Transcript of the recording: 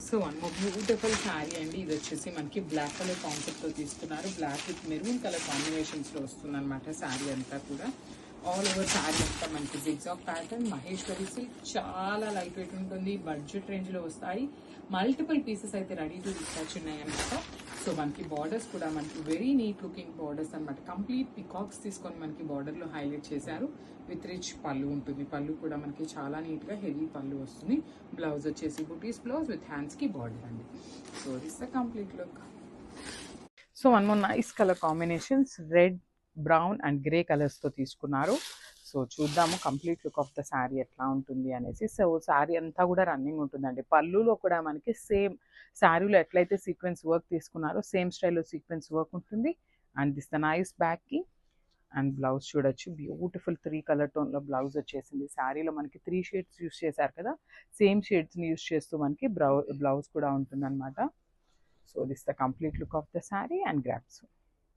So one more beautiful sari అండి. ఇది వచ్చేసి మనకి బ్లాక్ కలర్ కాన్సెప్ట్తో తీసుకున్నారు. బ్లాక్ విత్ మెరూన్ కలర్ కాంబినేషన్స్లో వస్తుంది అనమాట శారీ అంతా కూడా. ఆల్ ఓవర్ శారీ అంతా మనకి జిగ్జాగ్ ప్యాటర్న్, మహేశ్వరి సిల్క్, చాలా లైట్ వెయిట్ ఉంటుంది, బడ్జెట్ రేంజ్లో వస్తాయి. మల్టిపుల్ పీసెస్ అయితే రెడీ టు డిస్పాచ్ ఉన్నాయన్నమాట. సో మనకి బార్డర్స్ కూడా మనకి వెరీ నీట్ లుకింగ్ బార్డర్స్ అనమాట. కంప్లీట్ పికాక్స్ తీసుకొని మనకి బార్డర్లో హైలైట్ చేశారు. విత్ రిచ్ పళ్ళు ఉంటుంది. పళ్ళు కూడా మనకి చాలా నీట్గా హెవీ పళ్ళు వస్తుంది. బ్లౌజ్ వచ్చేసి బుటీస్ బ్లౌజ్ విత్ హ్యాండ్స్కి బార్డర్ అండి. So this the complete look. So one more nice colour combinations, red, brown and grey కలర్స్తో తీసుకున్నారు. సో చూద్దాము complete look of the sari ఎట్లా ఉంటుంది అనేసి. సో శారీ అంతా కూడా రన్నింగ్ ఉంటుందండి. పళ్ళులో కూడా మనకి సేమ్ శారీలో ఎట్లయితే సీక్వెన్స్ వర్క్ తీసుకున్నారో సేమ్ స్టైల్లో సీక్వెన్స్ వర్క్ ఉంటుంది. అండ్ దిస్ ద నైస్ బ్యాక్కి. అండ్ బ్లౌజ్ చూడొచ్చు, బ్యూటిఫుల్ 3 కలర్ టోన్లో బ్లౌజ్ వచ్చేసింది. శారీలో మనకి 3 షేడ్స్ యూస్ చేశారు కదా, సేమ్ షేడ్స్ని యూస్ చేస్తూ మనకి బ్లౌజ్ కూడా ఉంటుంది అనమాట. So this the complete look of the sari and grasp.